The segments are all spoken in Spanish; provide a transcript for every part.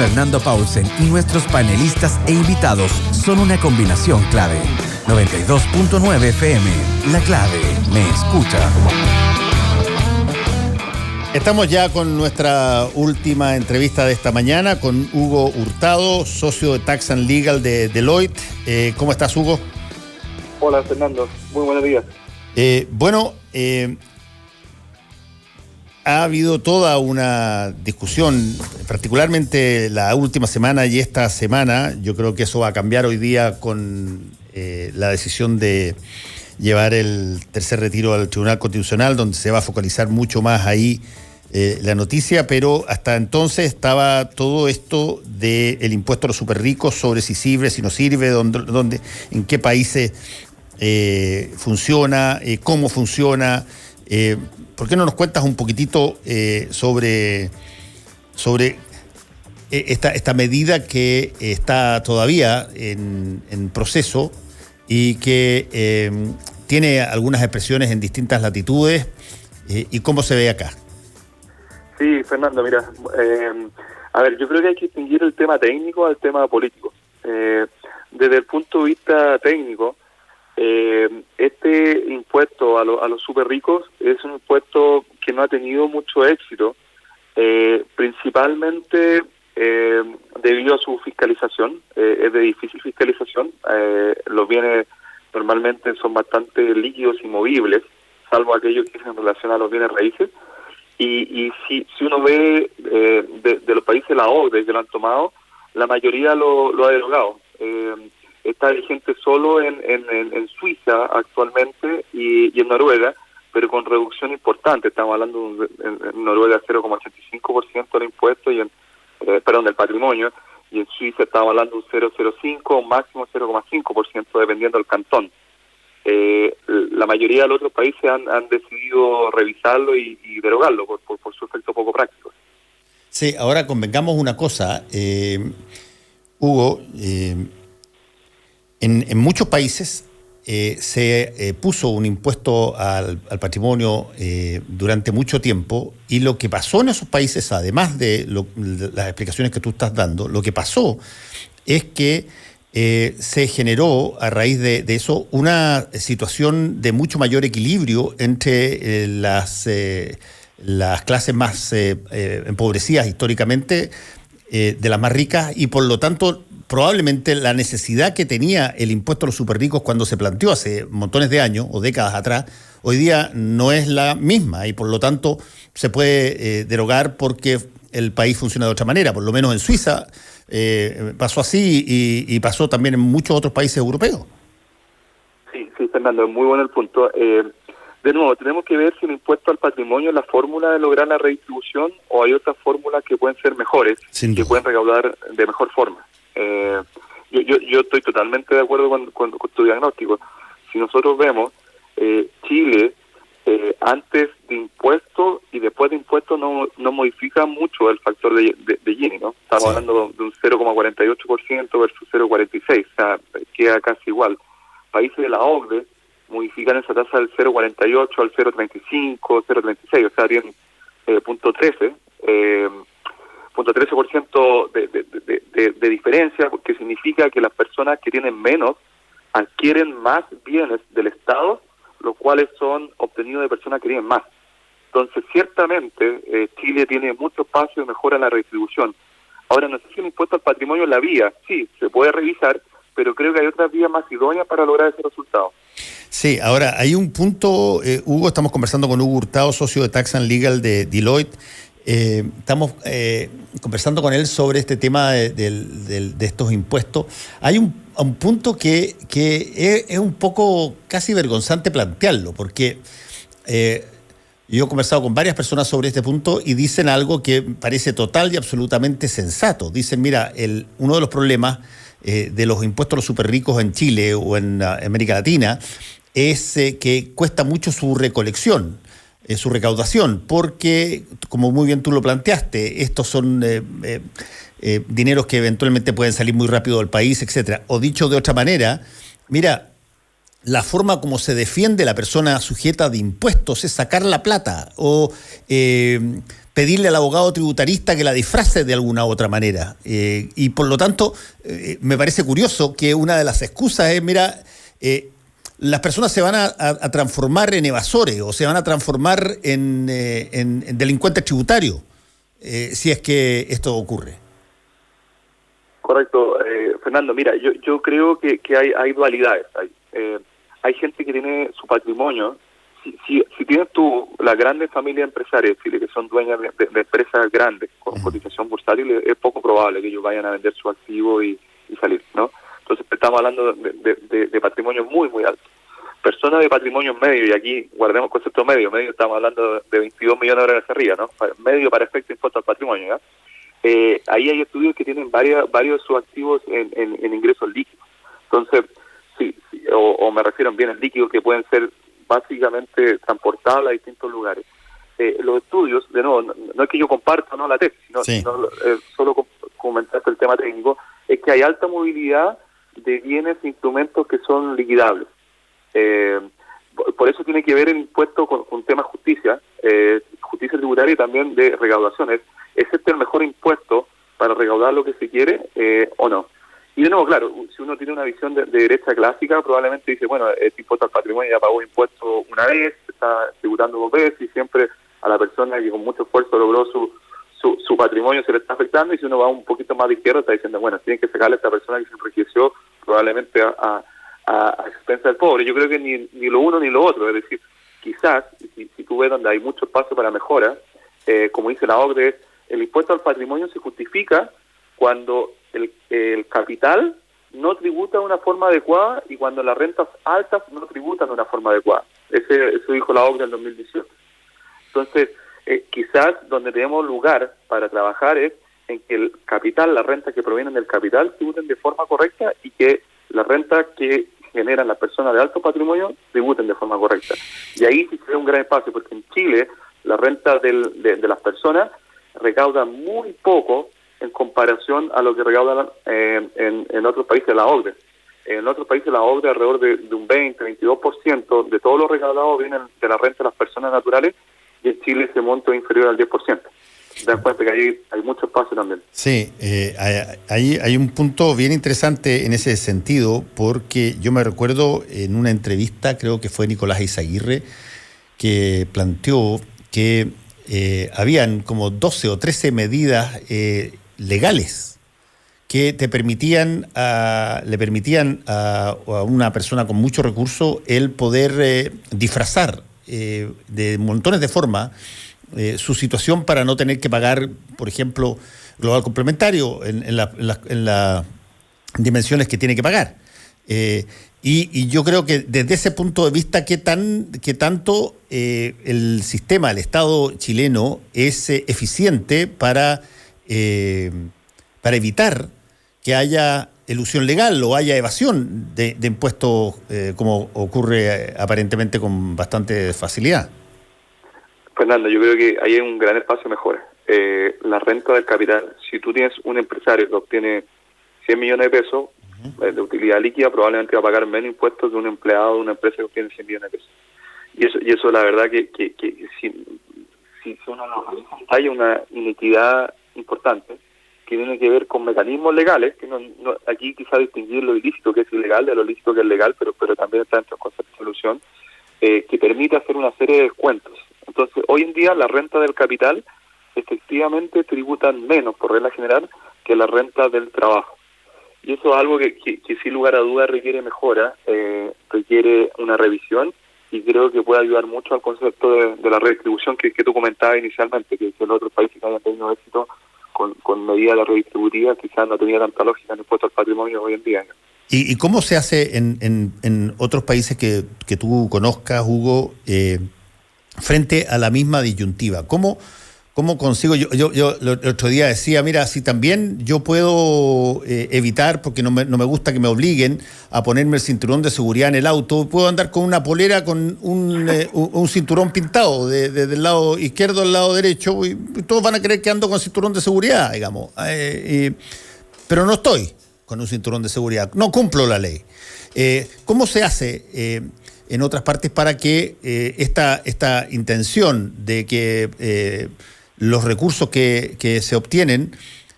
Fernando Paulsen y nuestros panelistas e invitados son una combinación clave. 92.9 FM, La Clave, me escucha. Estamos ya con nuestra última entrevista de esta mañana con Hugo Hurtado, socio de Tax and Legal de Deloitte. ¿Cómo estás, Hugo? Hola, Fernando. Muy buenos días. Ha habido toda una discusión, particularmente la última semana y esta semana. Yo creo que eso va a cambiar hoy día con la decisión de llevar el tercer retiro al Tribunal Constitucional, donde se va a focalizar mucho más ahí la noticia, pero hasta entonces estaba todo esto del impuesto a los superricos sobre si sirve, si no sirve, dónde, en qué países funciona, cómo funciona. ¿Por qué no nos cuentas un poquitito sobre esta medida que está todavía en proceso y que tiene algunas expresiones en distintas latitudes y cómo se ve acá? Sí, Fernando, mira, yo creo que hay que distinguir el tema técnico al tema político. Desde el punto de vista técnico, este impuesto a los super ricos es un impuesto que no ha tenido mucho éxito, principalmente debido a su fiscalización. Es de difícil fiscalización. Los bienes normalmente son bastante líquidos y movibles, salvo aquellos que se relacionan a los bienes raíces. Y si uno ve de los países de la OCDE que lo han tomado, la mayoría lo ha derogado. Está vigente solo en Suiza actualmente y en Noruega, pero con reducción importante. Estamos hablando en Noruega 0,85% del impuesto y del patrimonio, y en Suiza estamos hablando de un 0,05 o máximo 0,5% dependiendo del cantón. La mayoría de los otros países han decidido revisarlo y derogarlo por su efecto poco práctico. Sí, ahora convengamos una cosa, Hugo. En muchos países se puso un impuesto al patrimonio durante mucho tiempo, y lo que pasó en esos países, además de las explicaciones que tú estás dando, lo que pasó es que se generó a raíz de eso una situación de mucho mayor equilibrio entre las clases más empobrecidas históricamente, de las más ricas, y por lo tanto probablemente la necesidad que tenía el impuesto a los superricos cuando se planteó hace montones de años o décadas atrás, hoy día no es la misma, y por lo tanto se puede derogar porque el país funciona de otra manera. Por lo menos en Suiza pasó así, y pasó también en muchos otros países europeos. Sí, Fernando, es muy bueno el punto. De nuevo, tenemos que ver si el impuesto al patrimonio es la fórmula de lograr la redistribución, o hay otras fórmulas que pueden ser mejores, que pueden recaudar de mejor forma. Yo estoy totalmente de acuerdo con tu diagnóstico. Si nosotros vemos, Chile, antes de impuestos y después de impuestos no modifica mucho el factor de Gini, ¿no? Estamos hablando de un 0,48% versus 0,46%, o sea, queda casi igual. Países de la OCDE modifican esa tasa del 0,48 al 0,35, 0,36, o sea, tienen punto 13% de diferencia, porque significa que las personas que tienen menos adquieren más bienes del Estado, los cuales son obtenidos de personas que tienen más. Entonces, ciertamente, Chile tiene mucho espacio de mejora en la redistribución. Ahora, no sé si el impuesto al patrimonio es la vía. Sí, se puede revisar, pero creo que hay otras vías más idóneas para lograr ese resultado. Sí, ahora, hay un punto, Hugo, estamos conversando con Hugo Hurtado, socio de Tax and Legal de Deloitte. Estamos conversando con él sobre este tema de estos impuestos. Hay un punto que es un poco casi vergonzante plantearlo, porque yo he conversado con varias personas sobre este punto y dicen algo que parece total y absolutamente sensato. Dicen, mira, uno de los problemas de los impuestos a los superricos en Chile o en América Latina es que cuesta mucho su recolección, su recaudación, porque, como muy bien tú lo planteaste, estos son dineros que eventualmente pueden salir muy rápido del país, etcétera. O dicho de otra manera, mira, la forma como se defiende la persona sujeta de impuestos es sacar la plata o pedirle al abogado tributarista que la disfrace de alguna u otra manera. Y por lo tanto, me parece curioso que una de las excusas es, mira, las personas se van a transformar en evasores o se van a transformar en delincuentes tributarios, si es que esto ocurre. Correcto, Fernando. Mira, yo creo que hay dualidades. Hay gente que tiene su patrimonio. Si tienes tú las grandes familias empresarias de Chile que son dueñas de empresas grandes con cotización bursátil, es poco probable que ellos vayan a vender su activo y salir, ¿no? Entonces estamos hablando de patrimonio muy, muy alto. Personas de patrimonio medio, y aquí guardemos el concepto medio estamos hablando de 22 millones de dólares hacia arriba, ¿no? Medio para efecto de impuesto al patrimonio, ¿ya? Ahí hay estudios que tienen varios de sus activos en ingresos líquidos. Entonces, sí, o me refiero a bienes líquidos que pueden ser básicamente transportables a distintos lugares. Los estudios, de nuevo, no es que yo comparto la tesis, sino solo comentaste el tema técnico, es que hay alta movilidad de bienes e instrumentos que son liquidables. Por eso tiene que ver el impuesto con temas justicia tributaria y también de recaudaciones. ¿Es este el mejor impuesto para recaudar lo que se quiere o no? Y de nuevo, claro, si uno tiene una visión de derecha clásica, probablemente dice, bueno, este impuesto al patrimonio ya pagó impuesto una vez, está tributando 2 veces y siempre a la persona que con mucho esfuerzo logró su patrimonio se le está afectando, y si uno va un poquito más de izquierda está diciendo, bueno, tienen que sacarle a esta persona que se enriqueció probablemente a expensa del pobre. Yo creo que ni lo uno ni lo otro, es decir, quizás, si tú ves donde hay mucho espacio para mejora, como dice la OCDE, el impuesto al patrimonio se justifica cuando el capital no tributa de una forma adecuada y cuando las rentas altas no tributan de una forma adecuada. Eso dijo la OCDE en 2018. Entonces, quizás donde tenemos lugar para trabajar es en que el capital, las rentas que provienen del capital, tributen de forma correcta y que las rentas que generan las personas de alto patrimonio tributen de forma correcta. Y ahí sí se ve un gran espacio, porque en Chile las rentas de las personas recaudan muy poco en comparación a lo que recaudan en otros países de la OCDE. En otros países de la OCDE alrededor de un 20-22% de todos los recaudados vienen de la renta de las personas naturales, y en Chile ese monto es inferior al 10%. Te das cuenta que ahí hay mucho espacio también. Sí, hay un punto bien interesante en ese sentido, porque yo me recuerdo en una entrevista, creo que fue Nicolás Izaguirre, que planteó que habían como 12 o 13 medidas legales que le permitían a una persona con mucho recurso el poder disfrazar de montones de formas su situación para no tener que pagar, por ejemplo, global complementario en las dimensiones que tiene que pagar. Y yo creo que desde ese punto de vista, ¿qué tanto el sistema, el Estado chileno es eficiente para evitar que haya elusión legal o haya evasión de impuestos, como ocurre aparentemente con bastante facilidad? Fernando, yo creo que ahí hay un gran espacio de mejora. La renta del capital, si tú tienes un empresario que obtiene 100 millones de pesos de utilidad líquida, probablemente va a pagar menos impuestos que un empleado de una empresa que obtiene 100 millones de pesos. Y eso la verdad que si uno lo revisa, hay una inequidad importante que tiene que ver con mecanismos legales, que no aquí quizá distinguir lo ilícito que es ilegal de lo lícito que es legal, pero también está dentro del concepto de solución, que permite hacer una serie de descuentos. Entonces, hoy en día la renta del capital efectivamente tributan menos, por regla general, que la renta del trabajo. Y eso es algo que sin lugar a dudas requiere mejora, requiere una revisión, y creo que puede ayudar mucho al concepto de la redistribución que tú comentabas inicialmente, que los otros países que hayan tenido éxito con medidas de redistributivas quizás no tenía tanta lógica en el impuesto al patrimonio hoy en día. ¿Y cómo se hace en otros países que tú conozcas, Hugo, frente a la misma disyuntiva? ¿Cómo consigo? Yo el otro día decía, mira, si también yo puedo evitar, porque no me gusta que me obliguen a ponerme el cinturón de seguridad en el auto, puedo andar con una polera con un cinturón pintado del lado izquierdo al lado derecho, y todos van a creer que ando con cinturón de seguridad, digamos. Pero no estoy con un cinturón de seguridad, no cumplo la ley. ¿Cómo se hace en otras partes para que esta intención de que los recursos que se obtienen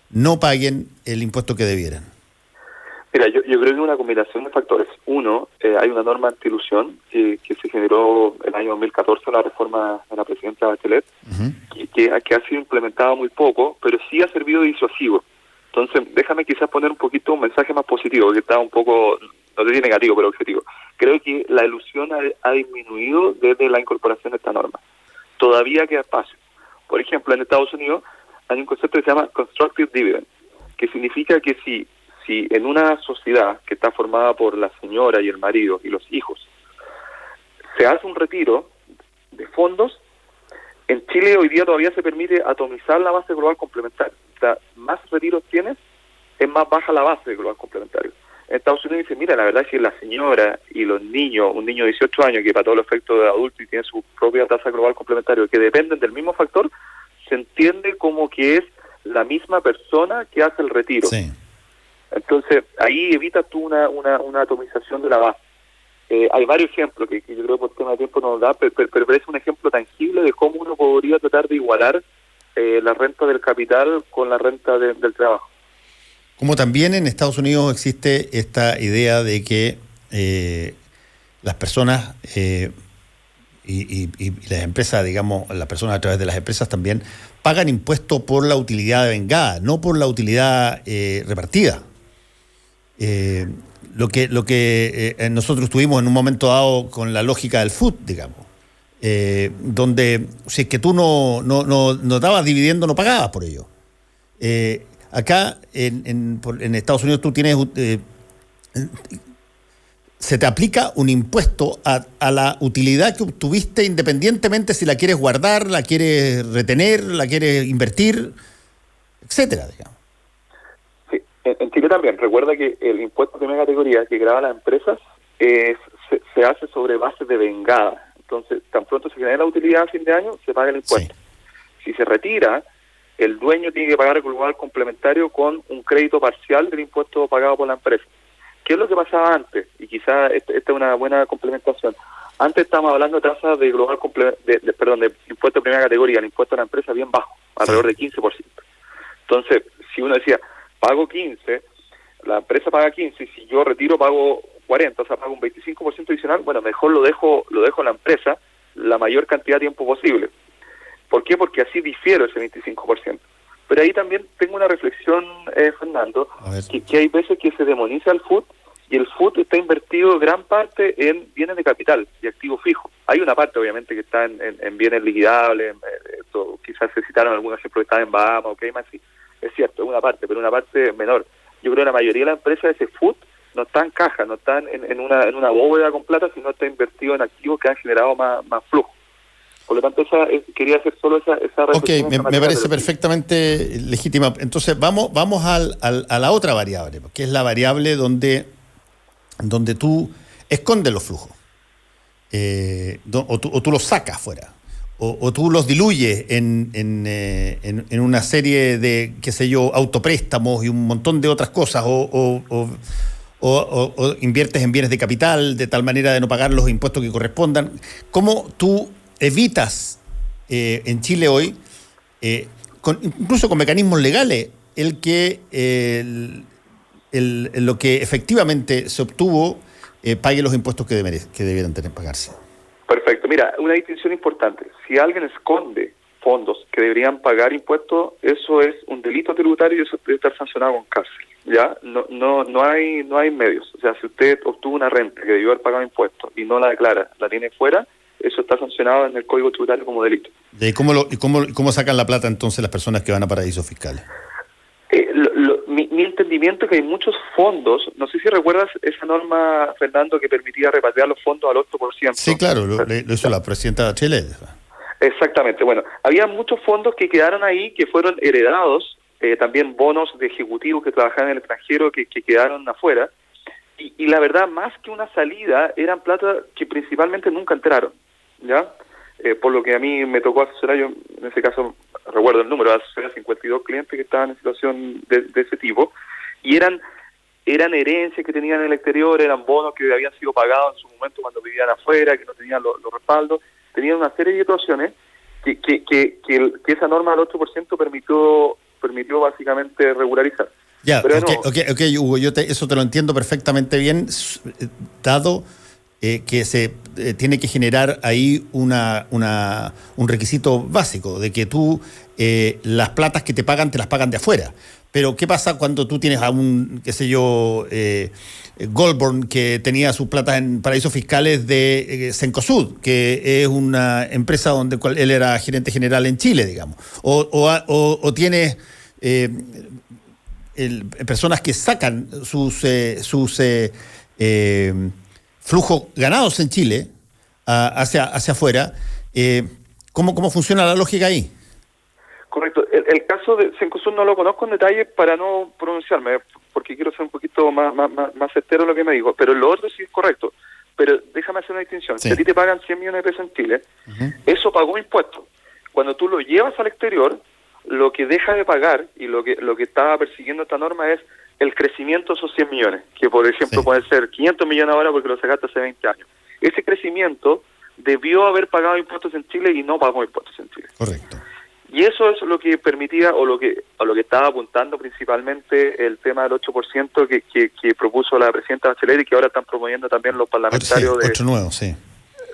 no paguen el impuesto que debieran? Mira, yo creo que es una combinación de factores. Uno, hay una norma antiilusión que se generó en el año 2014, la reforma de la presidenta Bachelet, que ha sido implementada muy poco, pero sí ha servido de disuasivo. Entonces, déjame quizás poner un poquito un mensaje más positivo, que está un poco, no sé si negativo, pero objetivo. Creo que la ilusión ha disminuido desde la incorporación de esta norma. Todavía queda espacio. Por ejemplo, en Estados Unidos hay un concepto que se llama constructive dividend, que significa que si en una sociedad que está formada por la señora y el marido y los hijos, se hace un retiro de fondos, en Chile hoy día todavía se permite atomizar la base global complementaria. O sea, más retiros tienes, es más baja la base global complementaria. En Estados Unidos dice, mira, la verdad es que la señora y los niños, un niño de 18 años que para todos los efectos de adulto y tiene su propia tasa global complementaria, que dependen del mismo factor, se entiende como que es la misma persona que hace el retiro. Sí. Entonces, ahí evitas tú una atomización de la base. Hay varios ejemplos que yo creo que por tema de tiempo no nos da, pero es un ejemplo tangible de cómo uno podría tratar de igualar la renta del capital con la renta del trabajo. Como también en Estados Unidos existe esta idea de que las personas y las empresas, digamos, las personas a través de las empresas también pagan impuesto por la utilidad vengada, no por la utilidad repartida. Lo que nosotros tuvimos en un momento dado con la lógica del food, digamos, donde si es que tú no dabas dividendo, no pagabas por ello. Acá en Estados Unidos tú tienes se te aplica un impuesto a la utilidad que obtuviste, independientemente si la quieres guardar, la quieres retener, la quieres invertir, etcétera, digamos. Sí, en Chile también. Recuerda que el impuesto de primera categoría que grava las empresas se hace sobre base de vengada. Entonces, tan pronto se genera la utilidad a fin de año, se paga el impuesto. Sí. Si se retira, el dueño tiene que pagar el global complementario con un crédito parcial del impuesto pagado por la empresa. ¿Qué es lo que pasaba antes? Y quizás esta es una buena complementación. Antes estábamos hablando de tasas de global de impuesto de primera categoría, el impuesto a la empresa bien bajo, alrededor de 15%. Entonces, si uno decía, pago 15, la empresa paga 15, y si yo retiro pago 40, o sea, pago un 25% adicional, bueno, mejor lo dejo a la empresa la mayor cantidad de tiempo posible. ¿Por qué? Porque así difiero ese 25%. Pero ahí también tengo una reflexión, Fernando, que hay veces que se demoniza el food, y el food está invertido gran parte en bienes de capital y activos fijos. Hay una parte, obviamente, que está en bienes liquidables, quizás se citaron algunos ejemplos que están en Bahamas o Cayman, sí, es cierto, es una parte, pero una parte menor. Yo creo que la mayoría de las empresas de ese food no está en caja, no está en una bóveda con plata, sino está invertido en activos que han generado más flujo. Por lo tanto, quería hacer solo esa reflexión. Ok, me parece perfectamente legítima. Entonces, vamos a la otra variable, que es la variable donde tú escondes los flujos, o tú los sacas fuera, o tú los diluyes en una serie de, qué sé yo, autopréstamos y un montón de otras cosas, o inviertes en bienes de capital de tal manera de no pagar los impuestos que correspondan. ¿Cómo tú evitas en Chile hoy, incluso con mecanismos legales, el que lo que efectivamente se obtuvo pague los impuestos que debieran pagarse? Perfecto. Mira, una distinción importante. Si alguien esconde fondos que deberían pagar impuestos, eso es un delito tributario y eso debe estar sancionado con cárcel. ¿Ya? No hay medios. O sea, si usted obtuvo una renta que debió haber pagado impuestos y no la declara, la tiene fuera, eso está sancionado en el Código Tributario como delito. ¿Y cómo sacan la plata entonces las personas que van a paraísos fiscales? Mi entendimiento es que hay muchos fondos, no sé si recuerdas esa norma, Fernando, que permitía repatriar los fondos al 8%. Sí, claro, lo hizo la presidenta Bachelet. Exactamente, bueno, había muchos fondos que quedaron ahí, que fueron heredados, también bonos de ejecutivos que trabajaban en el extranjero que quedaron afuera, y la verdad, más que una salida, eran plata que principalmente nunca entraron, ¿ya? Por lo que a mí me tocó asesorar, yo en ese caso recuerdo el número, asesoré a 52 clientes que estaban en situación de ese tipo, y eran herencias que tenían en el exterior, eran bonos que habían sido pagados en su momento cuando vivían afuera, que no tenían los respaldos, tenían una serie de situaciones que esa norma del 8% permitió básicamente regularizar. Ya, Pero okay, Hugo, eso te lo entiendo perfectamente bien, dado que se tiene que generar ahí un requisito básico, de que tú las platas que te pagan te las pagan de afuera. Pero ¿qué pasa cuando tú tienes a un, qué sé yo, Goldborn, que tenía sus platas en paraísos fiscales de Cencosud, que es una empresa donde él era gerente general en Chile, digamos? O tienes personas que sacan sus flujos ganados en Chile hacia afuera. ¿Cómo funciona la lógica ahí? Correcto. El caso de Cencosud no lo conozco en detalle para no pronunciarme, porque quiero ser un poquito más certero en lo que me dijo. Pero lo otro sí es correcto. Pero déjame hacer una distinción. Sí. Si a ti te pagan 100 millones de pesos en Chile, eso pagó impuestos. Cuando tú lo llevas al exterior, lo que deja de pagar y lo que estaba persiguiendo esta norma es el crecimiento de esos 100 millones, que por ejemplo puede ser 500 millones ahora porque lo sacaste hace 20 años. Ese crecimiento debió haber pagado impuestos en Chile y no pagó impuestos en Chile. Correcto. Y eso es lo que permitía, o lo que estaba apuntando principalmente el tema del 8% que propuso la presidenta Bachelet y que ahora están promoviendo también los parlamentarios. Sí, otro nuevo, sí.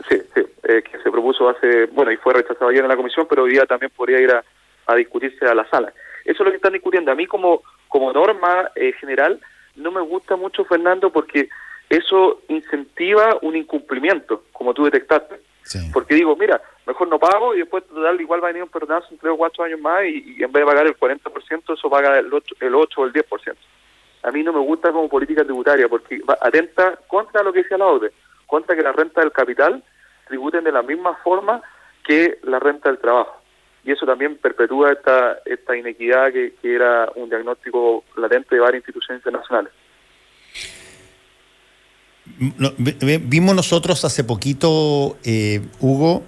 Sí, que se propuso y fue rechazado ayer en la comisión, pero hoy día también podría ir a discutirse a la sala. Eso es lo que están discutiendo. A mí como norma general no me gusta mucho, Fernando, porque eso incentiva un incumplimiento, como tú detectaste. Sí. Porque digo, mira, mejor no pago y después total igual va a venir un perdonazo en 3 o 4 años más y en vez de pagar el 40%, eso paga el 8 o el 10%. A mí no me gusta como política tributaria porque atenta contra lo que decía la OCDE, contra que la renta del capital tributen de la misma forma que la renta del trabajo. Y eso también perpetúa esta inequidad que era un diagnóstico latente de varias instituciones internacionales. Vimos nosotros hace poquito, Hugo,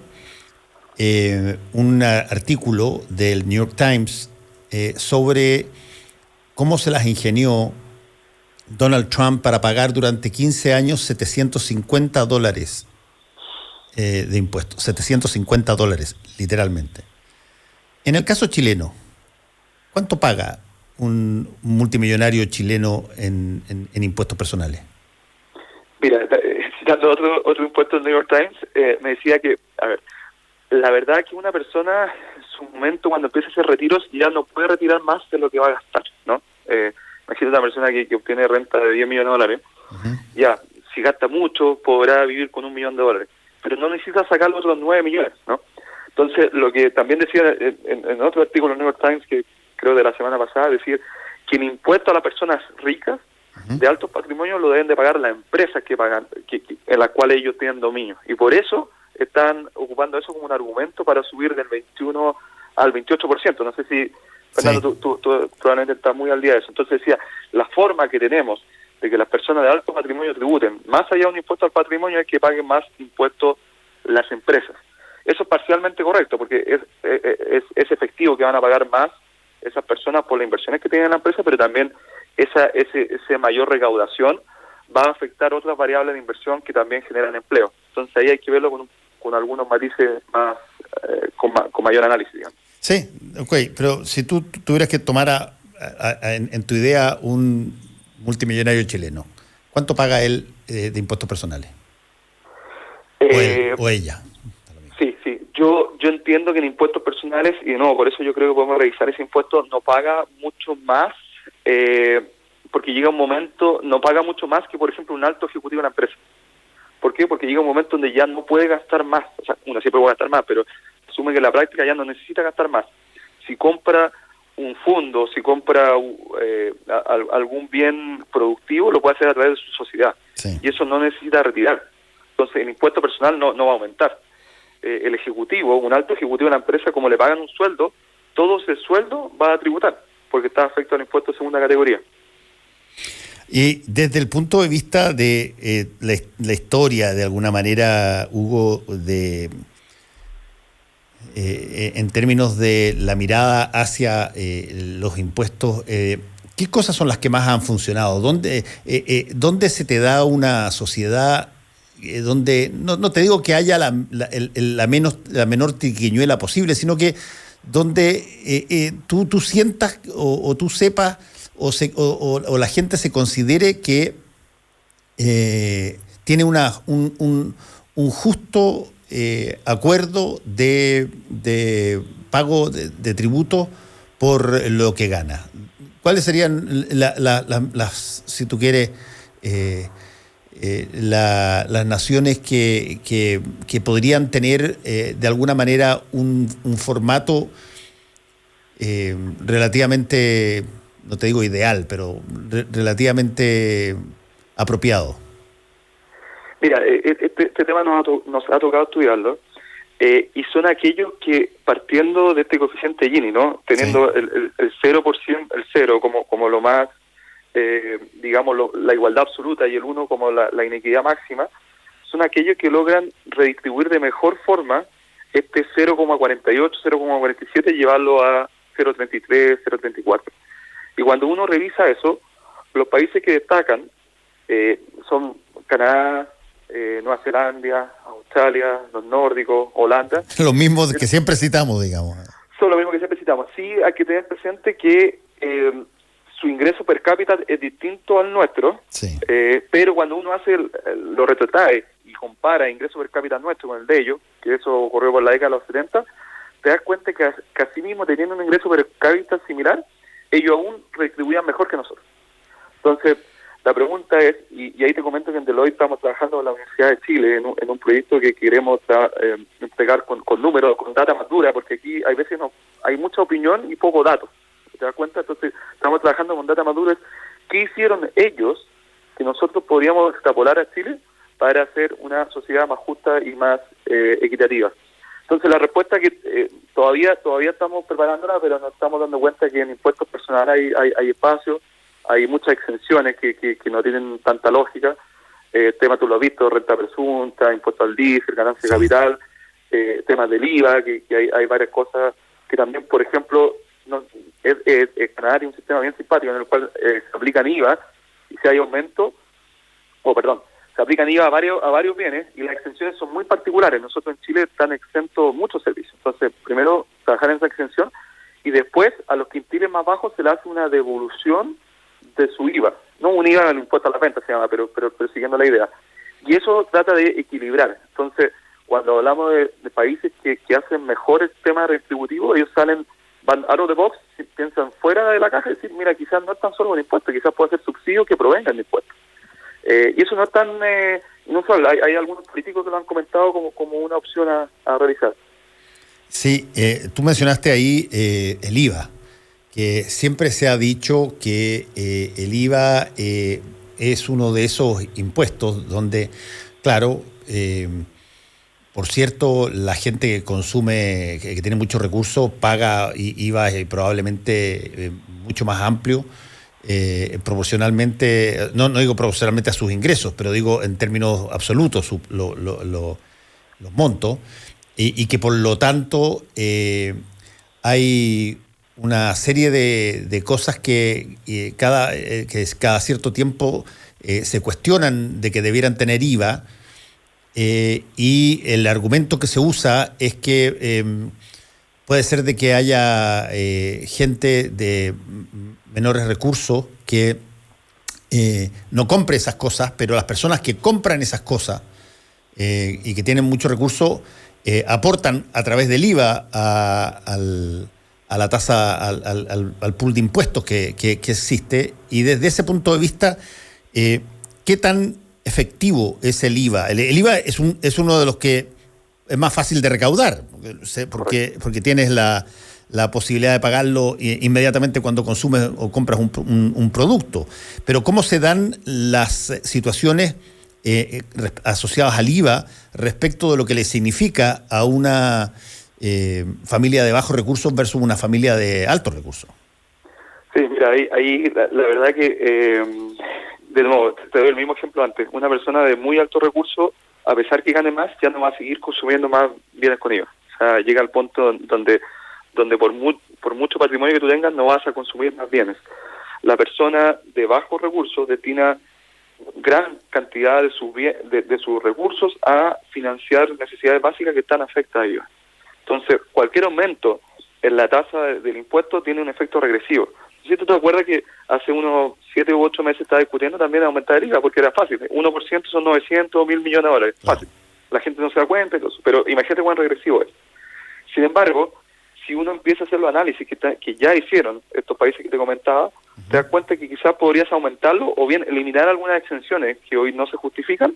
un artículo del New York Times sobre cómo se las ingenió Donald Trump para pagar durante 15 años $750 de impuestos, $750, literalmente. En el caso chileno, ¿cuánto paga un multimillonario chileno en impuestos personales? Mira, citando otro impuesto del New York Times, me decía que, a ver, la verdad es que una persona en su momento cuando empieza a hacer retiros ya no puede retirar más de lo que va a gastar, ¿no? Imagínate una persona que obtiene renta de 10 millones de dólares, ya, si gasta mucho podrá vivir con $1 millón, pero no necesita sacar los otros 9 millones, ¿no? Entonces, lo que también decía en otro artículo del New York Times, que creo de la semana pasada, decir que el impuesto a las personas ricas de altos patrimonios lo deben de pagar las empresas que pagan, en las cuales ellos tienen dominio. Y por eso están ocupando eso como un argumento para subir del 21 al 28%. No sé si, Fernando, tú probablemente estás muy al día de eso. Entonces decía, la forma que tenemos de que las personas de alto patrimonio tributen, más allá de un impuesto al patrimonio, es que paguen más impuestos las empresas. Eso es parcialmente correcto, porque es efectivo que van a pagar más esas personas por las inversiones que tienen en la empresa, pero también esa mayor recaudación va a afectar otras variables de inversión que también generan empleo. Entonces ahí hay que verlo con algunos matices más con mayor análisis, digamos. Sí, ok, pero si tú tuvieras que tomar en tu idea un multimillonario chileno, ¿cuánto paga él de impuestos personales? O ella. Sí. Yo entiendo que en impuestos personales, y no, por eso yo creo que podemos revisar ese impuesto, no paga mucho más, porque llega un momento, no paga mucho más que, por ejemplo, un alto ejecutivo de una empresa. ¿Por qué? Porque llega un momento donde ya no puede gastar más. O sea, uno siempre puede gastar más, pero asume que en la práctica ya no necesita gastar más. Si compra un fondo, si compra algún bien productivo, lo puede hacer a través de su sociedad. Sí. Y eso no necesita retirar. Entonces, el impuesto personal no va a aumentar. El ejecutivo, un alto ejecutivo de la empresa, como le pagan un sueldo, todo ese sueldo va a tributar, porque está afecto al impuesto de segunda categoría. Y desde el punto de vista de la historia, de alguna manera, Hugo, en términos de la mirada hacia los impuestos, ¿qué cosas son las que más han funcionado? ¿Dónde se te da una sociedad donde no te digo que haya la menor triquiñuela posible, sino que donde tú sientas o tú sepas o la gente se considere que tiene un justo acuerdo de pago de tributo por lo que gana. ¿Cuáles serían las si tú quieres, las naciones que podrían tener de alguna manera un formato relativamente, no te digo ideal, pero relativamente apropiado? Mira, este tema nos ha tocado estudiarlo, y son aquellos que, partiendo de este coeficiente Gini, ¿no? Teniendo sí, el 0%, el 0 como lo más, digamos, la igualdad absoluta, y el 1 como la inequidad máxima, son aquellos que logran redistribuir de mejor forma este 0,48, 0,47 y llevarlo a 0,33, 0,34. Y cuando uno revisa eso, los países que destacan son Canadá, Nueva Zelanda, Australia, los nórdicos, Holanda. Los mismos que siempre citamos, digamos. Son los mismos que siempre citamos. Sí, hay que tener presente que su ingreso per cápita es distinto al nuestro, sí, pero cuando uno lo retrotrae y compara ingreso per cápita nuestro con el de ellos, que eso ocurrió por la década de los 70, te das cuenta que así mismo, teniendo un ingreso per cápita similar, ellos aún retribuían mejor que nosotros. Entonces, la pregunta es, y ahí te comento que en Deloitte estamos trabajando en la Universidad de Chile en un proyecto que queremos entregar con números, con data más dura, porque aquí hay veces hay mucha opinión y poco datos. ¿Te das cuenta? Entonces, estamos trabajando con data más duras. ¿Qué hicieron ellos que nosotros podríamos extrapolar a Chile para hacer una sociedad más justa y más equitativa? Entonces, la respuesta que todavía estamos preparándola, pero nos estamos dando cuenta que en impuestos personales hay espacio. Hay muchas exenciones que no tienen tanta lógica. Tema, tú lo has visto, renta presunta, impuesto al diésel, ganancia de capital, temas del IVA, que hay varias cosas que también, por ejemplo, Canadá tiene un sistema bien simpático en el cual se aplican IVA, y si hay aumento, se aplican IVA a varios bienes, y las exenciones son muy particulares. Nosotros en Chile están exentos muchos servicios. Entonces, primero, trabajar en esa exención, y después, a los quintiles más bajos se le hace una devolución de su IVA, no un IVA al impuesto a la renta se llama, pero siguiendo la idea. Y eso trata de equilibrar. Entonces, cuando hablamos de países que hacen mejor el tema retributivo, ellos van out of the box, piensan fuera de la caja y decir, mira, quizás no es tan solo un impuesto, quizás puede ser subsidio que provengan de impuestos. Y eso no es tan inusual. Hay algunos políticos que lo han comentado como una opción a realizar. Sí, tú mencionaste ahí el IVA, que siempre se ha dicho que el IVA es uno de esos impuestos donde, claro, por cierto, la gente que consume, que tiene muchos recursos, paga IVA probablemente mucho más amplio, proporcionalmente, no digo proporcionalmente a sus ingresos, pero digo en términos absolutos los montos, y que por lo tanto hay una serie de cosas que cada cierto tiempo se cuestionan de que debieran tener IVA, y el argumento que se usa es que puede ser de que haya gente de menores recursos que no compre esas cosas, pero las personas que compran esas cosas y que tienen muchos recursos aportan a través del IVA a la tasa, al pool de impuestos que existe. Y desde ese punto de vista, ¿qué tan efectivo es el IVA? El IVA es uno de los que es más fácil de recaudar, porque tienes la posibilidad de pagarlo inmediatamente cuando consumes o compras un producto. Pero ¿cómo se dan las situaciones asociadas al IVA respecto de lo que le significa a una familia de bajos recursos versus una familia de altos recursos? Sí, mira, ahí la verdad que, de nuevo, te doy el mismo ejemplo antes. Una persona de muy alto recurso, a pesar que gane más, ya no va a seguir consumiendo más bienes con IVA. O sea, llega al punto donde por mucho patrimonio que tú tengas, no vas a consumir más bienes. La persona de bajos recursos destina gran cantidad de sus recursos a financiar necesidades básicas que están afectadas a IVA. Entonces, cualquier aumento en la tasa del impuesto tiene un efecto regresivo. Si tú te acuerdas que hace unos 7 u 8 meses estaba discutiendo también de aumentar el IVA, porque era fácil. 1% son 900 o 1.000 millones de dólares. Fácil. La gente no se da cuenta, pero imagínate cuán regresivo es. Sin embargo, si uno empieza a hacer los análisis que ya hicieron estos países que te comentaba, te das cuenta que quizás podrías aumentarlo o bien eliminar algunas exenciones que hoy no se justifican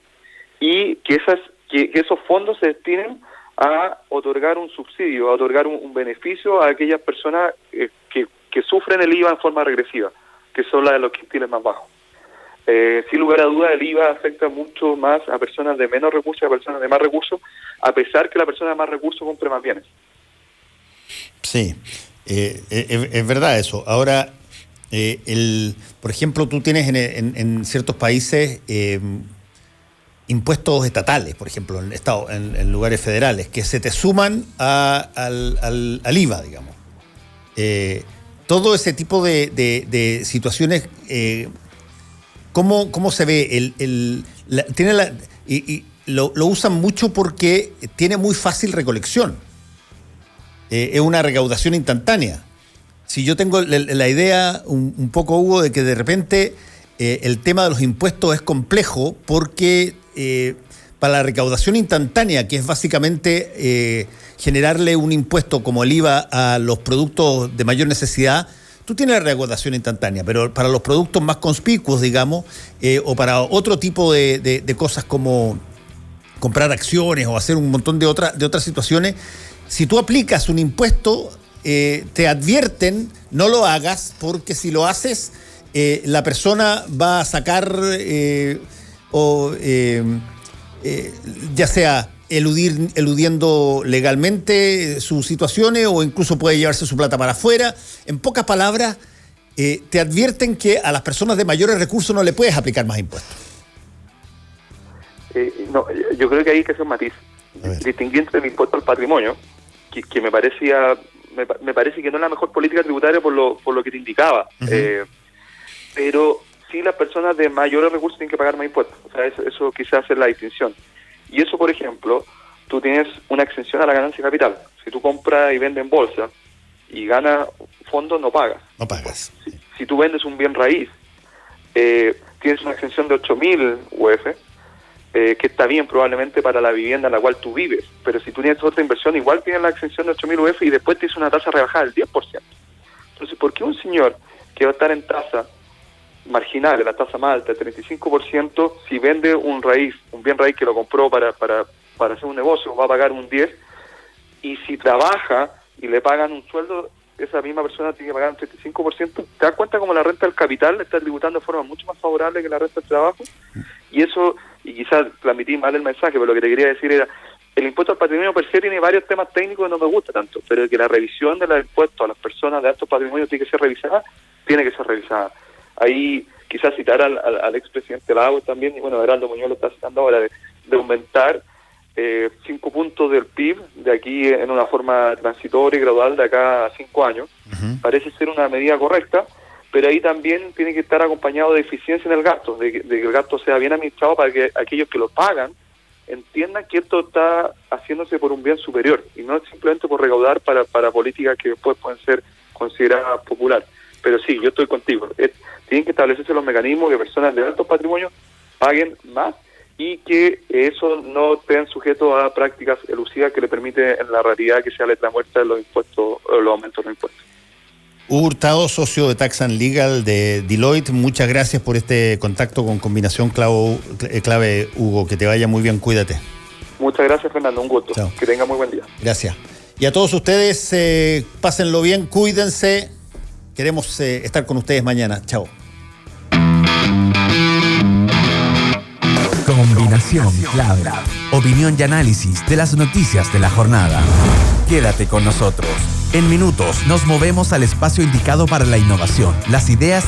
y que esos fondos se destinen a otorgar un subsidio, a otorgar un beneficio a aquellas personas que sufren el IVA en forma regresiva, que son las de los quintiles más bajos. Sin lugar a dudas, el IVA afecta mucho más a personas de menos recursos y a personas de más recursos, a pesar que la persona de más recursos compre más bienes. Sí, es verdad eso. Ahora, por ejemplo, tú tienes en ciertos países impuestos estatales, por ejemplo, en lugares federales, que se te suman al IVA, digamos. Todo ese tipo de situaciones, ¿cómo se ve? Lo usan mucho porque tiene muy fácil recolección. Es una recaudación instantánea. Si yo tengo la idea un poco, Hugo, de que de repente el tema de los impuestos es complejo porque para la recaudación instantánea, que es básicamente generarle un impuesto como el IVA a los productos de mayor necesidad, tú tienes la recaudación instantánea, pero para los productos más conspicuos, digamos, o para otro tipo de cosas como comprar acciones o hacer un montón de otras situaciones, si tú aplicas un impuesto, te advierten, no lo hagas, porque si lo haces, la persona va a sacar ya sea eludiendo legalmente sus situaciones o incluso puede llevarse su plata para afuera. En pocas palabras, te advierten que a las personas de mayores recursos no le puedes aplicar más impuestos. No, yo creo que hay que hacer un matiz. Distinguir entre el impuesto al patrimonio, que me parece que no es la mejor política tributaria por lo que te indicaba. Uh-huh. Pero sí, las personas de mayores recursos tienen que pagar más impuestos. O sea, eso quizás es la distinción. Y eso, por ejemplo, tú tienes una exención a la ganancia de capital. Si tú compras y vendes en bolsa y ganas fondos, no pagas. No pagas. Si tú vendes un bien raíz, tienes una exención de 8.000 UF, que está bien probablemente para la vivienda en la cual tú vives. Pero si tú tienes otra inversión, igual tienes la exención de 8.000 UF y después tienes una tasa rebajada del 10%. Entonces, ¿por qué un señor que va a estar en tasa marginal, la tasa más alta, el 35%, si vende un bien raíz que lo compró para hacer un negocio, va a pagar un 10%, y si trabaja y le pagan un sueldo, esa misma persona tiene que pagar un 35%? ¿Te das cuenta cómo la renta del capital está tributando de forma mucho más favorable que la renta del trabajo? Y eso, y quizás transmití mal el mensaje, pero lo que te quería decir era, el impuesto al patrimonio per se tiene varios temas técnicos que no me gusta tanto, pero que la revisión de los impuestos a las personas de altos patrimonios tiene que ser revisada. Ahí quizás citar al expresidente Lagos también, y bueno, Heraldo Muñoz lo está citando ahora, de aumentar 5 puntos del PIB de aquí en una forma transitoria y gradual de acá a 5 años. Uh-huh. Parece ser una medida correcta, pero ahí también tiene que estar acompañado de eficiencia en el gasto, de que el gasto sea bien administrado para que aquellos que lo pagan entiendan que esto está haciéndose por un bien superior y no simplemente por recaudar para políticas que después pueden ser consideradas populares. Pero sí, yo estoy contigo. Tienen que establecerse los mecanismos que personas de altos patrimonios paguen más y que eso no estén sujetos a prácticas elusivas que le permite en la realidad que sea letra muerta de los impuestos, los aumentos de los impuestos. Hugo Hurtado, socio de Tax and Legal de Deloitte, muchas gracias por este contacto con Combinación Clave, Hugo. Que te vaya muy bien, cuídate. Muchas gracias, Fernando, un gusto. Chao. Que tenga muy buen día. Gracias. Y a todos ustedes, pásenlo bien, cuídense. Queremos estar con ustedes mañana. Chao. Combinación Clave. Opinión y análisis de las noticias de la jornada. Quédate con nosotros. En minutos nos movemos al espacio indicado para la innovación, las ideas